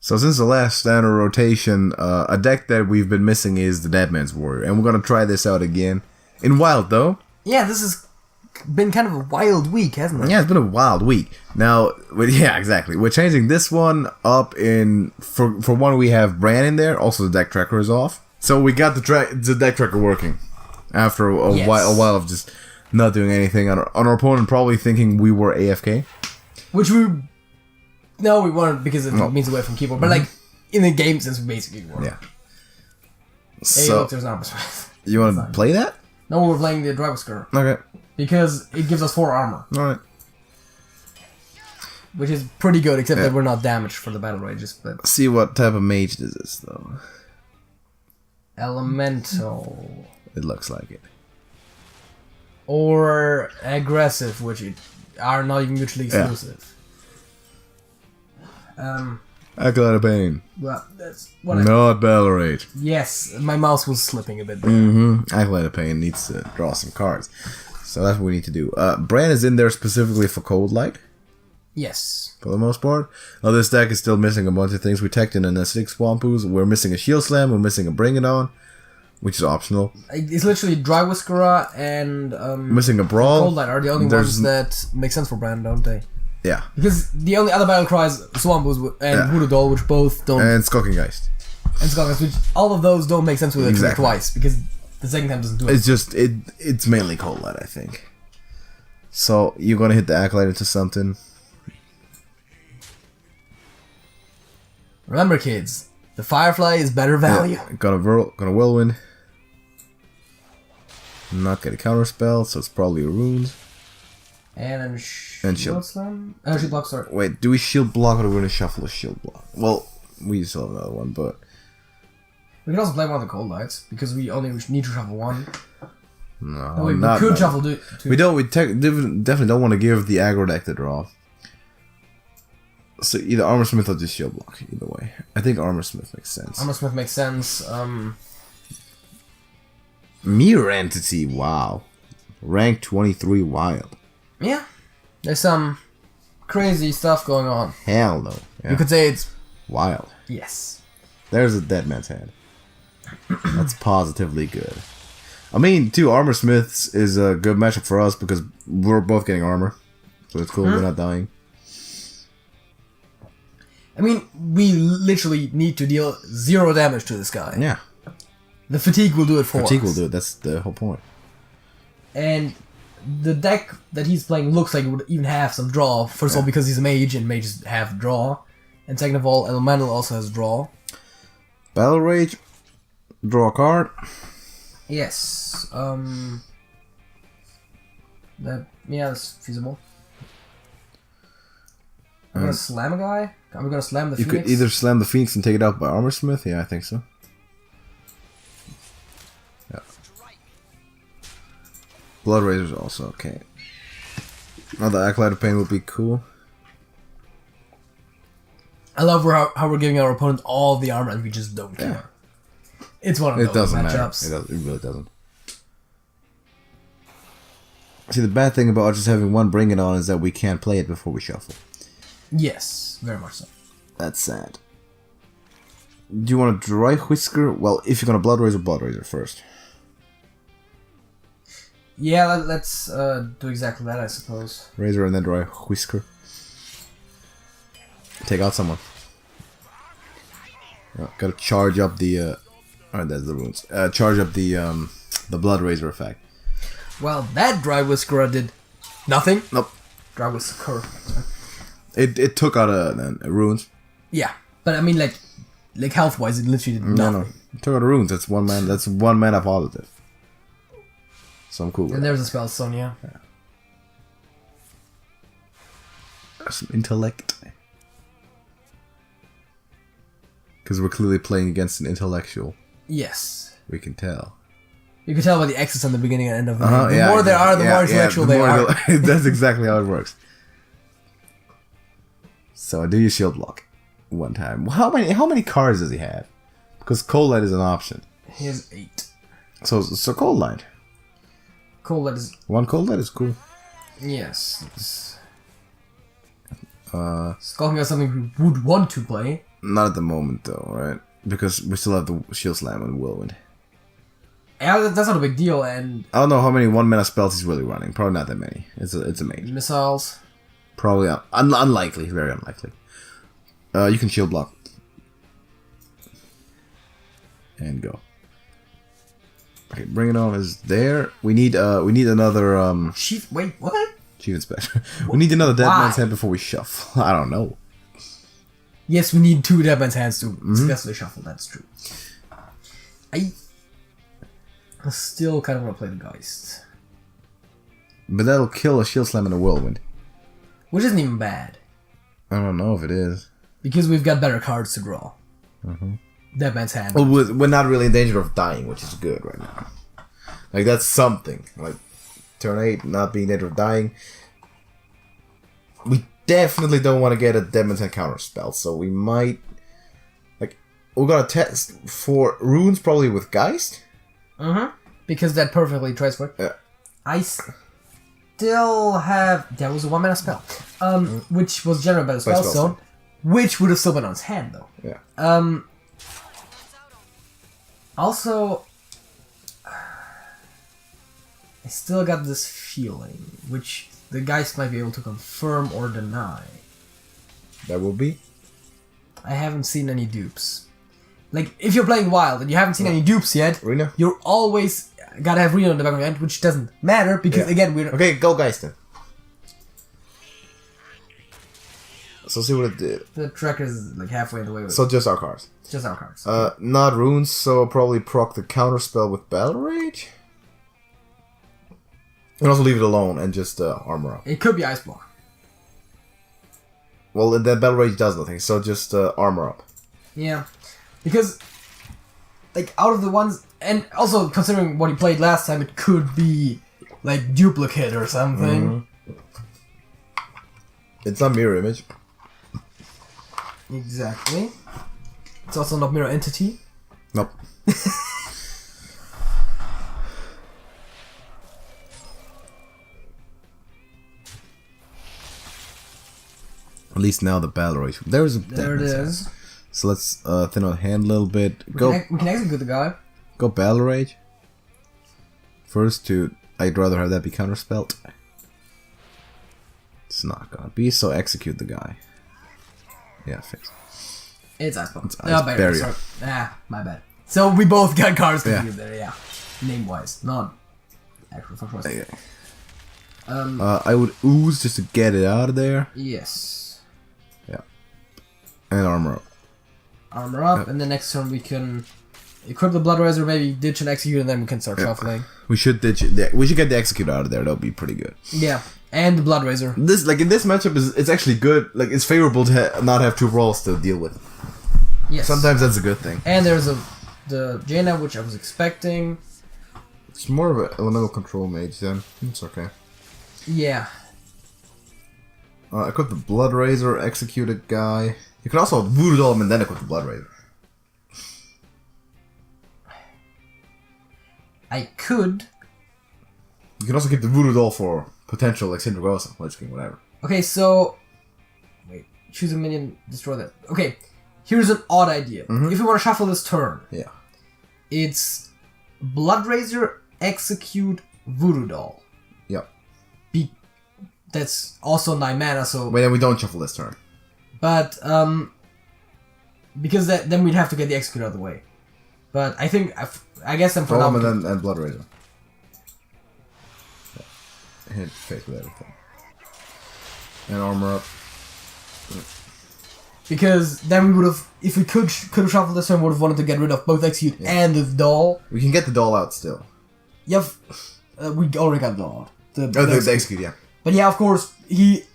So since the last standard rotation, a deck that we've been missing is the Deadman's Warrior, and we're gonna try this out again in Wild though. Yeah, this has been kind of a wild week, hasn't it? Yeah, it's been a wild week. Now, yeah, exactly. We're changing this one up in for one. We have Bran in there. Also, the deck tracker is off, so we got the deck tracker working after a while of just not doing anything. On our opponent probably thinking we were AFK, which we weren't because it means away from keyboard. But like in the game sense, we basically were. Yeah. Hey, So look, there's an armor. You want to play that? No, we're playing the Drywhisker. Okay. Because it gives us 4 armor. Alright. Which is pretty good, except that we're not damaged for the battle rages. But see what type of mage this is, though. Elemental. It looks like it. Or aggressive, which are not even mutually exclusive. Acolyte of Pain. Well, that's what not Battle Rage. Yes, my mouse was slipping a bit there. Acolyte of Pain needs to draw some cards. So that's what we need to do. Bran is in there specifically for Cold Light. Yes. For the most part. Now this deck is still missing a bunch of things. We teched in an Acidic Swampoos. We're missing a Shield Slam. We're missing a Bring It On, which is optional. It's literally Drywhisker and missing a Brawl. Cold Light are the only ones that make sense for Bran, don't they? Yeah. Because the only other battle cries, Swampoos and Voodoo Doll, which both don't. And Skulking Geist. And Skulking Geist, which all of those don't make sense with it twice because the second time doesn't do it. It's just it's mainly Cold Light, I think. So you're gonna hit the Acolyte into something. Remember, kids, the Firefly is better value. Yeah, gonna Whirlwind. Not get a counter spell, so it's probably a Runes. And then Shield Slam? Shield Block, sorry. Wait, do we Shield Block or do we gonna shuffle a Shield Block? Well, we still have another one, but we can also play one of the Cold Lights because we only need to shuffle one. No, we could shuffle two. We don't. We definitely don't want to give the aggro deck the draw. So either Armor Smith or just Shield Block. Either way, I think Armor Smith makes sense. Armor Smith makes sense. Mirror Entity. Wow, rank 23 Wild. Yeah, there's some crazy stuff going on. Hell no. Yeah. You could say it's wild. Yes. There's a Dead Man's Hand. That's positively good. I mean, 2 Armor Smiths is a good matchup for us because we're both getting armor. So it's cool, we're not dying. I mean, we literally need to deal 0 damage to this guy. Yeah. The Fatigue will do it for us. Fatigue will do it, that's the whole point. And the deck that he's playing looks like it would even have some draw. First of all, because he's a mage and mages have draw. And second of all, Elemental also has draw. Battle Rage. Draw a card. Yes. That's feasible. I'm gonna slam a guy. Are we gonna slam the Phoenix? You could either slam the Phoenix and take it out by Armor Smith. Yeah, I think so. Yeah. Blood Razor's also okay. Now the Acolyte of Pain would be cool. I love how we're giving our opponent all the armor and we just don't care. It's one of those matchups. It really doesn't. See, the bad thing about just having one Bring It On is that we can't play it before we shuffle. Yes, very much so. That's sad. Do you want to Drywhisker? Well, if you're going to Blood Razor first. Yeah, let's do exactly that, I suppose. Razor and then Drywhisker. Take out someone. Gotta charge up the... Alright, that's the runes. Charge up the Blood Razor effect. Well, that Drywhisker did nothing. Nope. Drywhisker. It took out a runes. Yeah, but I mean, like health wise, it literally did nothing. No. It took out a runes. That's one man. That's 1 mana positive. So I'm cool with and that. there's a spell, Sonya. Yeah. Some intellect. Because we're clearly playing against an intellectual. Yes. We can tell. You can tell by the X's on the beginning and end of the name. The more there are, the more intellectual they are. That's exactly how it works. So I do your Shield Block 1 time. How many cards does he have? Because Cold Light is an option. He has 8. So Cold Light. Cold Light is... 1 Cold Light is cool. Yes. Skulking is something we would want to play. Not at the moment, though, right? Because we still have the Shield Slam and Whirlwind. Yeah, that's not a big deal, and... I don't know how many 1-mana spells he's really running. Probably not that many. It's a mage. Missiles. Probably unlikely. Very unlikely. You can shield block. And go. Okay, bring it on is there. We need another Chief, wait, what? Chief Inspector. We need another Dead Man's Hand before we shuffle. I don't know. Yes, we need 2 Dead Man's Hands to successfully shuffle, that's true. I still kind of want to play the Geist. But that'll kill a Shield Slam and a Whirlwind. Which isn't even bad. I don't know if it is. Because we've got better cards to draw. Dead Man's Hand. Well, we're not really in danger of dying, which is good right now. Like, that's something. Like, turn 8, not being in danger of dying. We definitely don't want to get a Dead Man's Hand counter spell, so we might... Like, we're gonna test for runes probably with Geist. Because that perfectly tries for it. Yeah. I still have... That was a 1-mana spell. Which was generated by the spell zone. Which would have still been on his hand, though. Yeah. Also, I still got this feeling, which the Geist might be able to confirm or deny. That will be? I haven't seen any dupes. Like, if you're playing Wild and you haven't seen any dupes yet, Rena? you're always gotta have Reno in the background, which doesn't matter, because, again, we're... Okay, go Geist then. So see what it did. The tracker's, like, halfway in the way with So just our cards. just our cards. Not runes, so I'll probably proc the counter spell with Battle Rage. And also leave it alone and just armor up. It could be Ice Block. Well, that Battle Rage does nothing, so just armor up. Yeah. Because, like, out of the ones... And also, considering what he played last time, it could be, like, Duplicate or something. It's not Mirror Image. Exactly. It's also not Mirror Entity. Nope. At least now the Battle Rage. There it is. So let's thin out the hand a little bit. We can execute the guy. Go Battle Rage. First to... I'd rather have that be counterspelled. It's not gonna be, so execute the guy. Yeah, fix. It's Ice Block. It's Ice Barrier. Sorry. Ah, my bad. So we both got cards confused there, yeah. Name-wise, not actual functional. Okay. I would ooze just to get it out of there. Yes. Yeah. And armor up. Armor up, and the next turn we can equip the Blood Razor, maybe ditch and execute, and then we can start shuffling. We should ditch it. We should get the execute out of there. That'll be pretty good. Yeah, and the Blood Razor. This, like, in this matchup, it's actually good. Like, it's favorable to not have 2 rolls to deal with. Yes. Sometimes that's a good thing. And there's the Jaina, which I was expecting. It's more of an elemental control mage then. It's okay. Yeah. Equip the Blood Razor, execute a guy. You can also Voodoo Doll him and then equip the Blood Razor. I could. You can also keep the Voodoo Doll for potential, like, Syndragosa, Lich King, whatever. Okay, so... Wait, choose a minion, destroy that. Okay, here's an odd idea. If we want to shuffle this turn, Yeah. it's Blood Razor, execute Voodoo Doll. Yep. That's also 9 mana, so... But then we don't shuffle this turn. But, because then we'd have to get the execute out of the way. But I think, I guess I'm for now... and Blood Razor. Yeah. Hit face with everything. And armor up. Because then we would have, if we could have shuffled this turn, would have wanted to get rid of both execute and the doll. We can get the doll out still. Yeah, we already got the doll out. The execute, yeah. But yeah, of course, he's...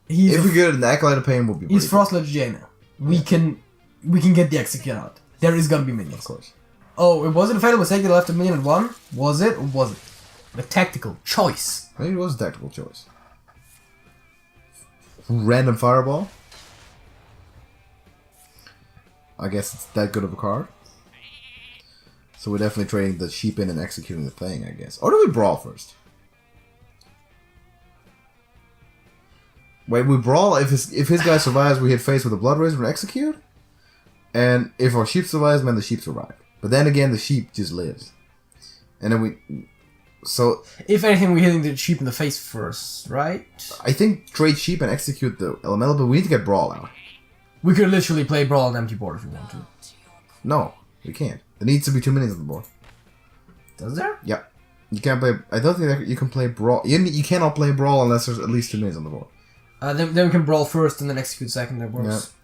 If we get an Acolyte of Pain, we'll be he's Frostledge Jaina. We can get the execute out. There is gonna be minions. Of course. Oh, it wasn't a fatal mistake that left a minion at 1? Was it? Or was it? A tactical choice. Maybe it was a tactical choice. Random Fireball. I guess it's that good of a card. So we're definitely trading the sheep in and executing the thing, I guess. Or do we brawl first? Wait, we brawl if his guy survives, we hit face with a Blood Razor and execute? And if our sheep survives, man, the sheep survive. But then again, the sheep just lives. And then we... So... If anything, we're hitting the sheep in the face first, right? I think trade sheep and execute the elemental, but we need to get Brawl out. We could literally play Brawl on empty board if we want to. No, we can't. There needs to be 2 minions on the board. Does there? Yep. You can't play... I don't think that you can play Brawl... You cannot play Brawl unless there's at least 2 minions on the board. Then we can Brawl first and then execute second, that works. Yeah.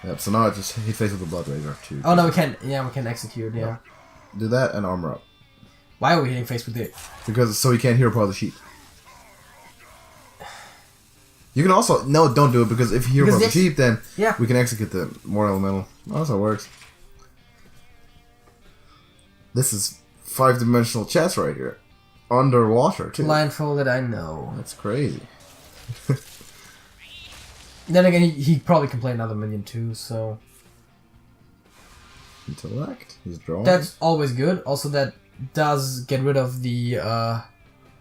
Yep, so now it just hit face with the Blood Razor too. Oh no, we can. Yeah, we can execute. Yeah. Do that and armor up. Why are we hitting face with it? Because so you can't hero power the sheep. You can also don't do it because if you hero power the sheep, then we can execute the more elemental. That's how it works. This is 5-dimensional chess right here, underwater too. Blindfolded, I know. That's crazy. Then again, he probably can play another minion too, so... Intellect? He's drawing? That's always good. Also, that does get rid of the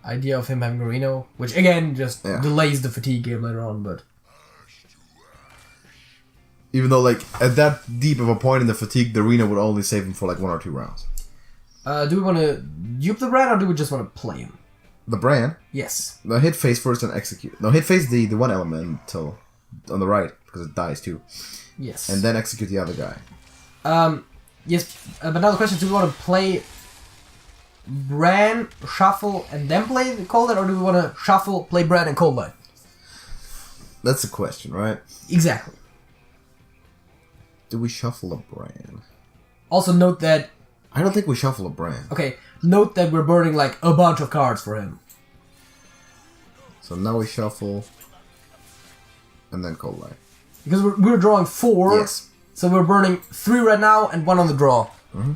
idea of him having Reno, which again, just delays the fatigue game later on, but... Even though, like, at that deep of a point in the fatigue, the Reno would only save him for like 1 or 2 rounds. Do we want to dupe the Brand, or do we just want to play him? The Brand? Yes. No, hit face first and execute. No, hit face the one elemental on the right, because it dies too. Yes. And then execute the other guy. Yes, but now the question is, do we want to play Bran, shuffle, and then play the Cold Light, or do we want to shuffle, play Bran, and Cold Light? That's the question, right? Exactly. Do we shuffle a Bran? Also note that... I don't think we shuffle a Bran. Okay, note that we're burning like a bunch of cards for him. So now we shuffle... And then Cold Light. Because we're drawing 4. Yes. So we're burning 3 right now and 1 on the draw. Mm-hmm.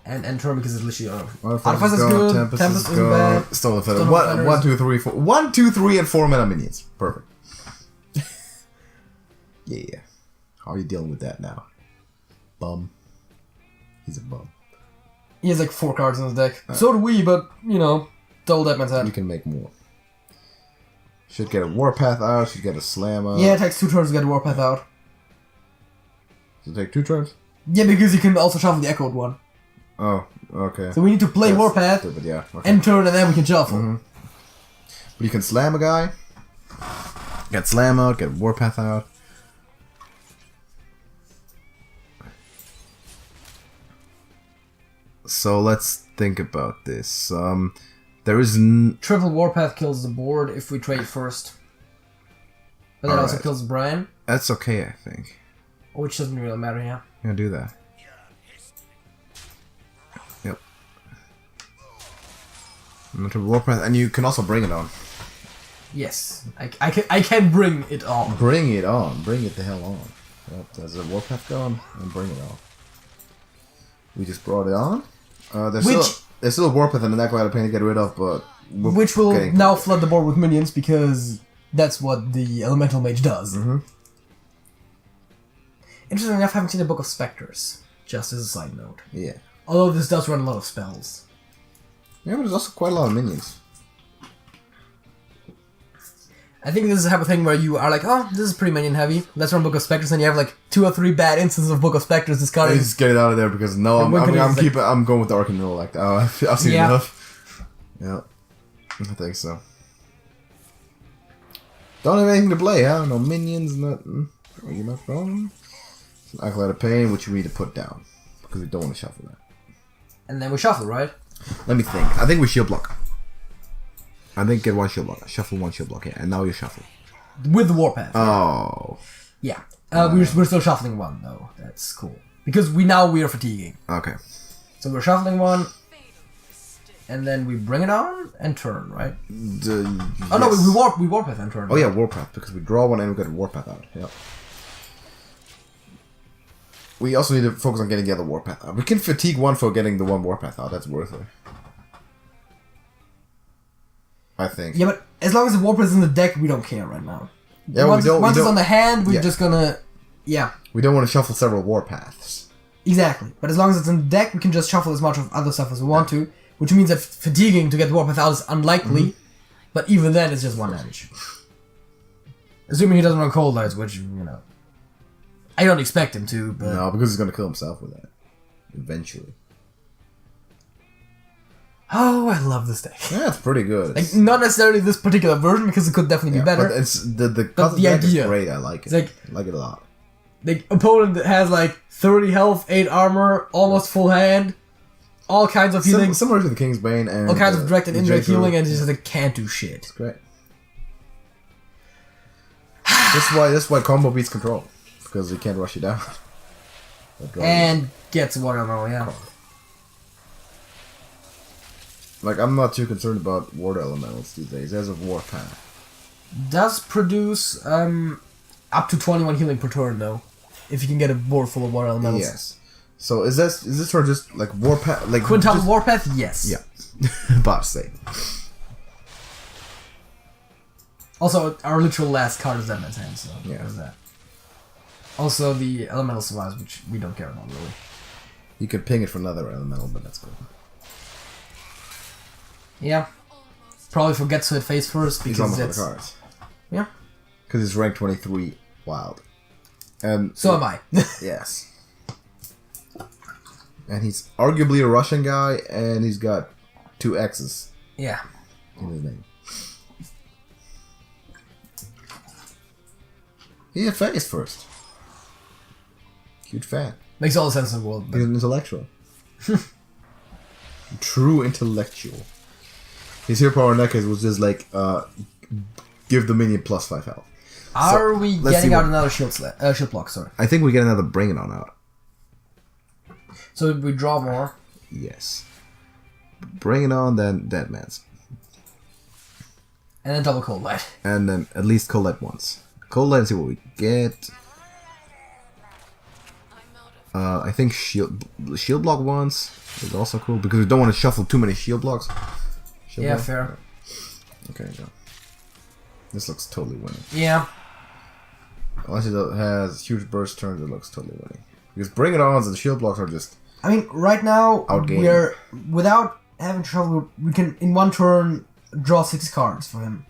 And turn because it's literally Artifice is good. Tempest is bad. Stolen Feather. 1, 2, 3, 4. 1, 2, 3, and 4 mana minions. Perfect. Yeah. How are you dealing with that now? Bum. He's a bum. He has like 4 cards in his deck. So do we, but, you know, double that man's head. You can make more. Should get a Warpath out, should get a Slam out. Yeah, it takes 2 turns to get a Warpath out. Does it take 2 turns? Yeah, because you can also shuffle the Echoed one. Oh, okay. So we need to play Warpath, stupid, yeah. Okay. end turn, and then we can shuffle. Mm-hmm. But you can slam a guy, get Slam out, get Warpath out. So let's think about this. There is triple Warpath kills the board if we trade first. But that also kills Brian. That's okay, I think. Which doesn't really matter, yeah. Yeah, do that. Yep. And triple Warpath, and you can also bring it on. Yes, I can bring it on. Bring it on. Bring it the hell on. Yep, there's a Warpath gone, and bring it on. We just brought it on. There's still a Warpath and a Necklace of Pain to get rid of, but... Which will now flood the board with minions, because that's what the Elemental Mage does. Mm-hmm. Interesting enough, I haven't seen the Book of Spectres, just as a side note. Yeah. Although this does run a lot of spells. Yeah, but there's also quite a lot of minions. I think this is the type of thing where you are like, oh, this is pretty minion heavy. Let's run Book of Spectres, and you have like 2 or 3 bad instances of Book of Spectres discarded. Just get it out of there because no, I'm going with the Arcane Rule like that. Oh, I've seen enough. Yeah, I think so. Don't have anything to play, huh? No minions, nothing. Are you not wrong? Acolyte of Pain, which we need to put down because we don't want to shuffle that. And then we shuffle, right? Let me think. I think we shield block. I think get 1 shield block. Shuffle 1 shield block, yeah. And now you shuffle. With the Warpath. Oh. Yeah. We're still shuffling 1, though. That's cool. Because we are fatiguing. Okay. So we're shuffling 1. And then we bring it on and turn, right? Oh no, we Warpath and turn. Oh yeah, Warpath. Because we draw 1 and we get a Warpath out. Yep. We also need to focus on getting the other Warpath out. We can fatigue 1 for getting the 1 Warpath out. That's worth it. I think. Yeah, but as long as the Warpath is in the deck, we don't care right now. Yeah, once it's on the hand, we're just gonna... Yeah. We don't want to shuffle several Warpaths. Exactly. But as long as it's in the deck, we can just shuffle as much of other stuff as we want to. Which means that fatiguing to get the Warpath out is unlikely. But even then, it's just 1 damage. Assuming he doesn't run Cold Lights, which, I don't expect him to, but... No, because he's going to kill himself with that. Eventually. Oh, I love this deck. Yeah, it's pretty good. Like, not necessarily this particular version, because it could definitely be better. But it's the idea is great. I like it. It's I like it a lot. The opponent that has, 30 health, 8 armor, almost full hand, all kinds of healing. Similar to the King's Bane and... All kinds of direct and indirect healing, and just can't do shit. It's great. That's why combo beats control. Because he can't rush you down. And gets water elemental, yeah. I'm not too concerned about water elementals these days. As of Warpath. Does produce up to 21 healing per turn though, if you can get a board full of water elementals. Yes. So is this sort of just Warpath? Quintuple Warpath, yes. Yeah. About to say. Also, our literal last card is that man's hand, so there's that. Also, the elemental survives, which we don't care about really. You could ping it for another elemental, but that's cool. Yeah. Probably forgets to hit face first because he's almost out of cards. Yeah. Because he's rank 23 wild. And so am I. Yes. And he's arguably a Russian guy, and he's got 2 X's. Yeah. In his name. He had face first. Huge fan. Makes all the sense in the world. He's an intellectual. True intellectual. His hero power in that case was just give the minion +5 health. Are we getting out another shield block? Sorry. I think we get another Bring It On out. So we draw more. Yes. Bring It On, then Dead Man's. And then double Cold Light. And then at least Cold Light once. Cold Light and see what we get. I think shield block once is also cool because we don't want to shuffle too many shield blocks. Yeah, fair. Okay, go. This looks totally winning. Yeah. Unless it has huge burst turns, it looks totally winning. Because Bring It Ons and the shield blocks are just... I mean, right now, we're... Without having to shuffle, we can, in one turn, draw 6 cards for him.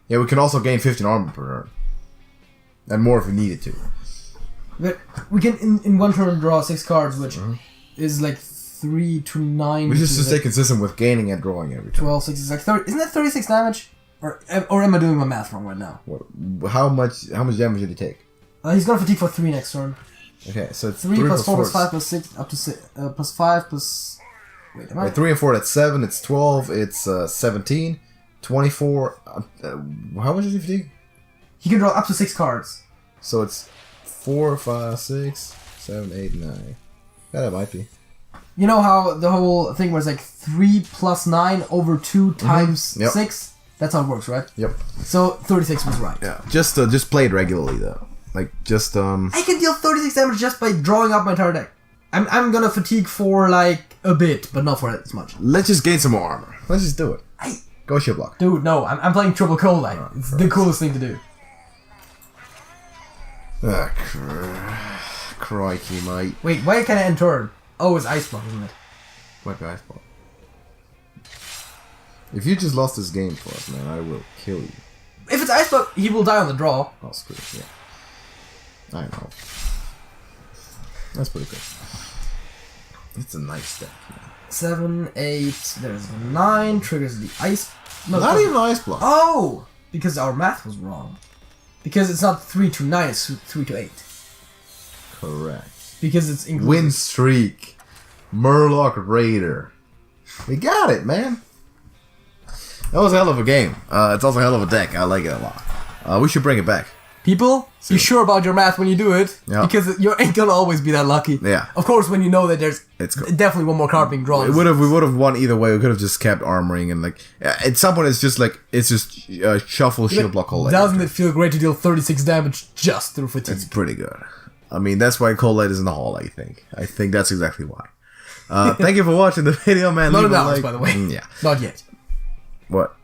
Yeah, we can also gain 15 armor per turn. And more if we needed to. But we can, in one turn, draw 6 cards, which is 3 to 9... We just stay consistent with gaining and drawing every turn. 12, 6 is 30... Isn't that 36 damage? Or am I doing my math wrong right now? How much damage did he take? He's gonna fatigue for 3 next turn. Okay, so it's 3 plus 4 plus 5 plus 6, up to 6, plus 5 plus... Wait, am I... Wait, 3 and 4, that's 7, it's 12, it's 17, 24... how much is he fatigue? He can draw up to 6 cards. So it's 4, 5, 6, 7, 8, 9. Yeah, that might be. You know how the whole thing was 3 plus 9 over 2 times 6? That's how it works, right? Yep. So 36 was right. Yeah. Just play it regularly though. I can deal 36 damage just by drawing up my entire deck. I'm gonna fatigue for a bit, but not for as much. Let's just gain some more armor. Let's just do it. Go shield block. Dude, no, I'm playing triple Cold Light. It's the coolest thing to do. Crikey, mate. Wait, why can I end turn? Oh, it's ice block, isn't it? What ice block? If you just lost this game for us, man, I will kill you. If it's ice block, he will die on the draw. Oh, screw it, yeah. I know. That's pretty good. It's a nice deck, man. 7, 8, there's 9, triggers the ice... No, not even ice block. Oh! Because our math was wrong. Because it's not 3 to 9, it's 3 to 8. Correct. Because it's included. Win streak. Murloc Raider. We got it, man. That was a hell of a game. It's also a hell of a deck. I like it a lot. We should bring it back. People, be sure about your math when you do it. Yeah. Because you ain't gonna always be that lucky. Yeah. Of course, when you know that there's definitely one more card being drawn. We would have won either way. We could have just kept armoring and at some point it's just shuffle shield block all. Doesn't it feel great to deal 36 damage just through fatigue? It's pretty good. I mean, that's why Cold Light is in the hall. I think that's exactly why. Thank you for watching the video, man. Not announced, by the way. Yeah. Not yet. What?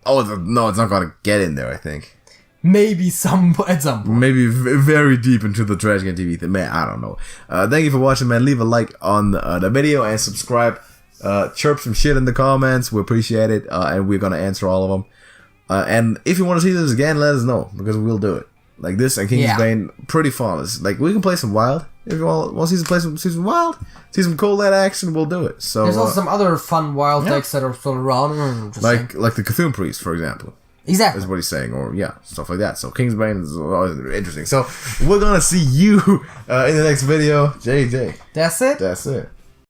Oh no, it's not gonna get in there. I think. Maybe at some point. Maybe very deep into the TrashcanTV thing. Man, I don't know. Thank you for watching, man. Leave a like on the video and subscribe chirp some shit in the comments. We appreciate it, and we're gonna answer all of them. And if you want to see this again, let us know, because we'll do it. Like this and King's Bane, pretty fun. It's like we can play some Wild. If you want to see some Wild, see some cold net action, we'll do it. So there's also some other fun Wild decks that are sort of around. Like the Cthulhu Priest, for example. Exactly. Is what he's saying, or stuff like that. So King's Bane is always interesting. So we're gonna see you in the next video. JJ. That's it. That's it.